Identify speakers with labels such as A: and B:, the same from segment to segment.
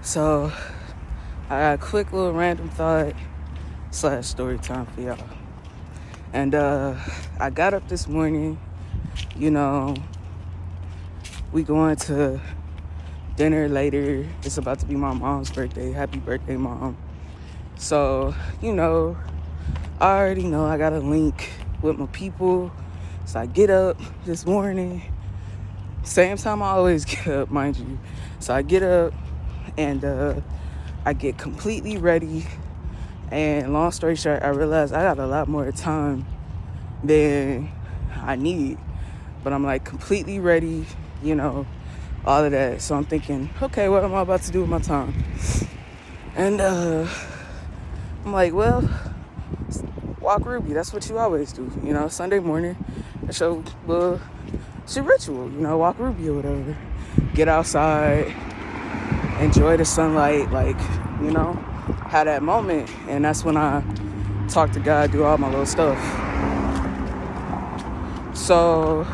A: So I got a quick little random thought / story time for y'all. And I got up this morning, you know, we going to dinner later. It's about to be my mom's birthday. Happy birthday, Mom. So, I already know I got a link with my people. So I get up this morning. Same time I always get up, mind you. So I get up and I get completely ready. And long story short, I realized I got a lot more time than I need. But I'm like completely ready, all of that. So I'm thinking, okay, what am I about to do with my time? And I'm like, well, walk Ruby. That's what you always do. Sunday morning, it's your ritual, walk Ruby or whatever. Get outside, enjoy the sunlight, have that moment. And that's when I talk to God, do all my little stuff. So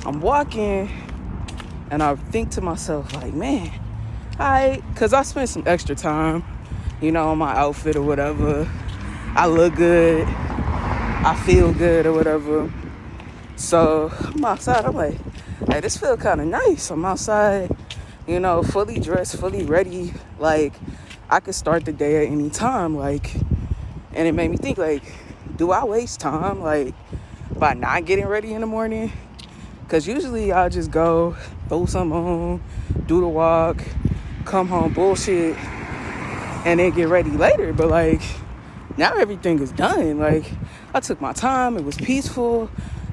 A: I'm walking and I think to myself, like, man, because I spent some extra time, on my outfit or whatever. I look good. I feel good or whatever. So I'm outside. I'm like, hey, this feel kind of nice. I'm outside, fully dressed, fully ready. Like, I could start the day at any time. Like, and it made me think, like, do I waste time, like, by not getting ready in the morning? Because usually I'll just go, throw something on, do the walk, come home, bullshit, and then get ready later. But, like, now everything is done. Like, I took my time. It was peaceful.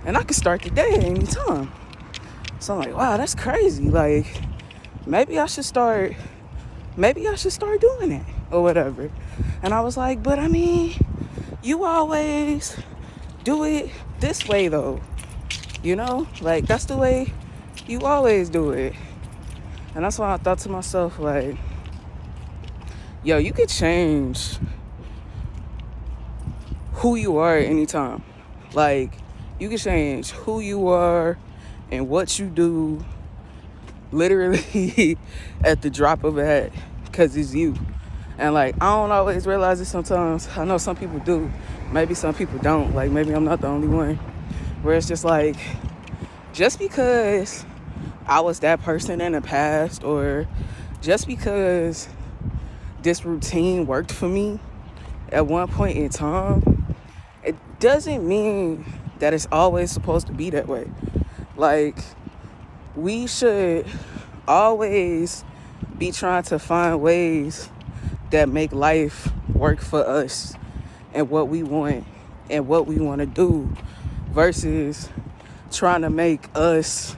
A: And I could start the day at any time. So I'm like, wow, that's crazy. Like, maybe I should start doing it or whatever. And I was like, but I mean, you always do it this way though. Like, that's the way you always do it. And that's why I thought to myself, like, yo, you could change who you are at any time. Like, you can change who you are and what you do literally at the drop of a hat, because it's you. And, like, I don't always realize it sometimes. I know some people do. Maybe some people don't. Like, maybe I'm not the only one. Where it's just like, just because I was that person in the past, or just because this routine worked for me at one point in time, it doesn't mean that it's always supposed to be that way. Like, we should always be trying to find ways that make life work for us and what we want and what we want to do, versus trying to make us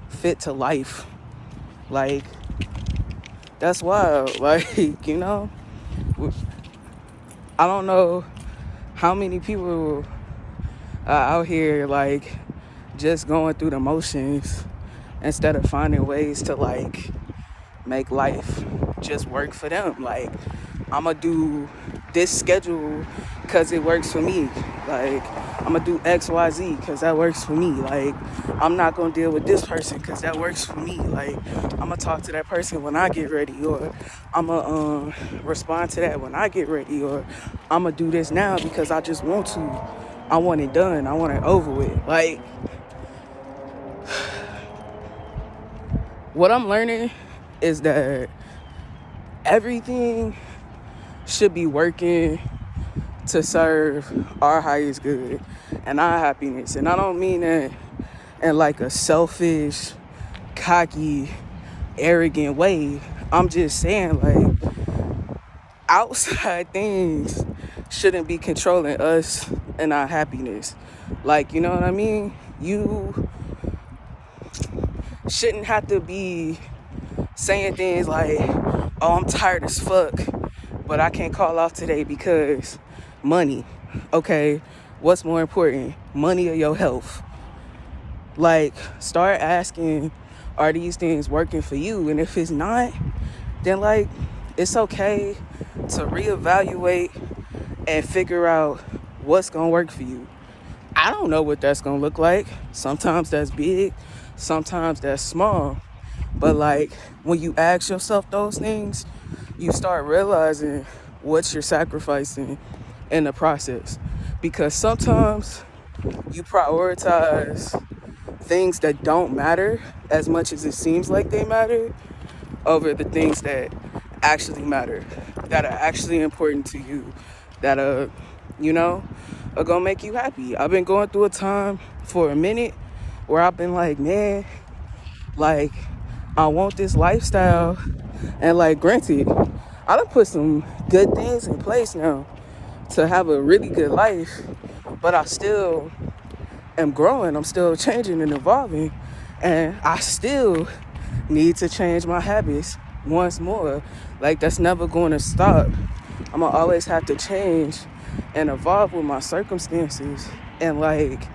A: fit to life. Like, that's wild. Like, I don't know how many people out here, like, just going through the motions instead of finding ways to, like, make life just work for them. Like, I'm gonna do this schedule because it works for me. Like, I'm gonna do XYZ because that works for me. Like, I'm not gonna deal with this person because that works for me. Like, I'm gonna talk to that person when I get ready, or I'm gonna respond to that when I get ready, or I'm gonna do this now because I just want to. I want it done. I want it over with. Like, what I'm learning is that everything should be working to serve our highest good and our happiness. And I don't mean that in like a selfish, cocky, arrogant way. I'm just saying, like, outside things shouldn't be controlling us and our happiness. Like, you know what I mean? You shouldn't have to be saying things like, oh, I'm tired as fuck, but I can't call off today because money. Okay, what's more important, money or your health? Like, start asking, are these things working for you? And if it's not, then, like, it's okay to reevaluate and figure out what's gonna work for you. I don't know what that's gonna look like. Sometimes that's big, sometimes that's small. But like when you ask yourself those things, you start realizing what you're sacrificing in the process. Because sometimes you prioritize things that don't matter as much as it seems like they matter over the things that actually matter, that are actually important to you, that you know, are gonna make you happy. I've been going through a time for a minute where I've been like, man, like, I want this lifestyle. And like, granted, I done put some good things in place now to have a really good life, but I still am growing. I'm still changing and evolving, and I still need to change my habits once more. Like, that's never going to stop. I'm gonna always have to change and evolve with my circumstances. And like,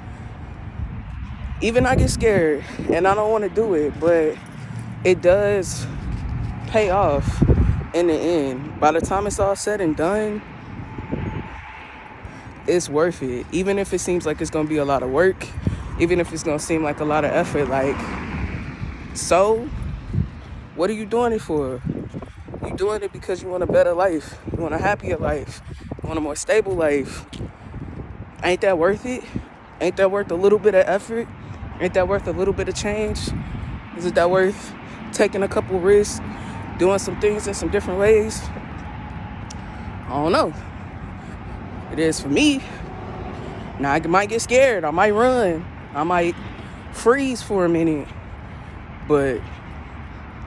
A: even I get scared and I don't want to do it, but it does pay off in the end. By the time it's all said and done, it's worth it. Even if it seems like it's gonna be a lot of work, even if it's gonna seem like a lot of effort, like, so what are you doing it for? You're doing it because you want a better life, you want a happier life, you want a more stable life. Ain't that worth it? Ain't that worth a little bit of effort? Ain't that worth a little bit of change? Isn't that worth taking a couple risks, doing some things in some different ways? I don't know. It is for me. Now, I might get scared. I might run. I might freeze for a minute. But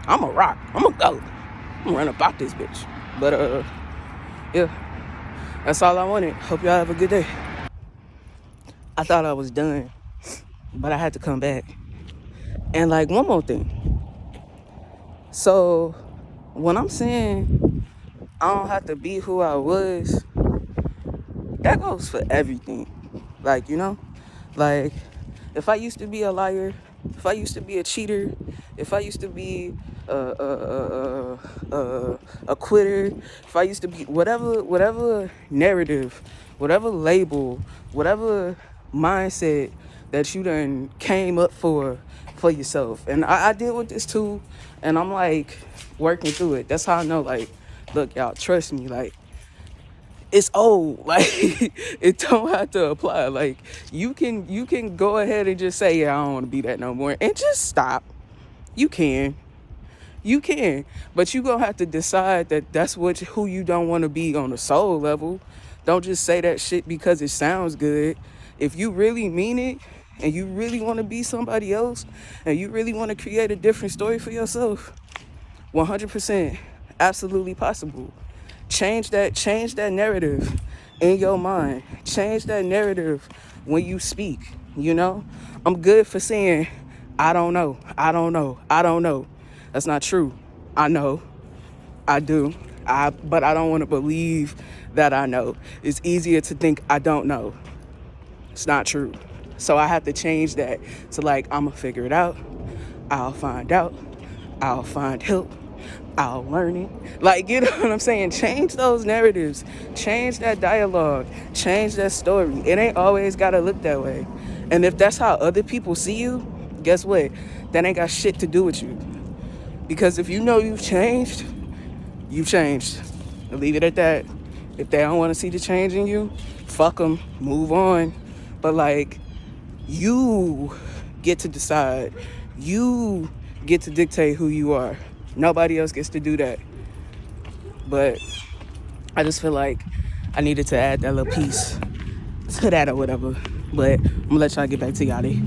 A: I'm a rock. I'm a go. I'm gonna run about this bitch. But, yeah. That's all I wanted. Hope y'all have a good day. I thought I was done, but I had to come back. And, like, one more thing. So, when I'm saying I don't have to be who I was, that goes for everything. Like, you know? Like, if I used to be a liar, if I used to be a cheater, if I used to be a quitter, if I used to be whatever narrative, whatever label, whatever mindset that you done came up for yourself. And I deal with this too, and I'm like working through it. That's how I know, like, look, y'all, trust me, like, it's old. Like, it don't have to apply. Like, you can go ahead and just say, yeah, I don't want to be that no more, and just stop. You can, but you gonna have to decide that that's who you don't want to be on a soul level. Don't just say that shit because it sounds good. If you really mean it, and you really want to be somebody else, and you really want to create a different story for yourself, 100% absolutely possible. Change that narrative in your mind. Change that narrative when you speak, you know? I'm good for saying, I don't know. That's not true. I know. I do. But I don't want to believe that I know. It's easier to think I don't know. It's not true. So I have to change that to, like, I'm going to figure it out. I'll find out. I'll find help. I'll learn it. Like, you know what I'm saying? Change those narratives. Change that dialogue. Change that story. It ain't always got to look that way. And if that's how other people see you, guess what? That ain't got shit to do with you. Because if you know you've changed, you've changed. Leave it at that. If they don't want to see the change in you, fuck them. Move on. But, like, you get to decide. You get to dictate who you are. Nobody else gets to do that. But I just feel like I needed to add that little piece to that or whatever. But I'm gonna let y'all get back to y'all day.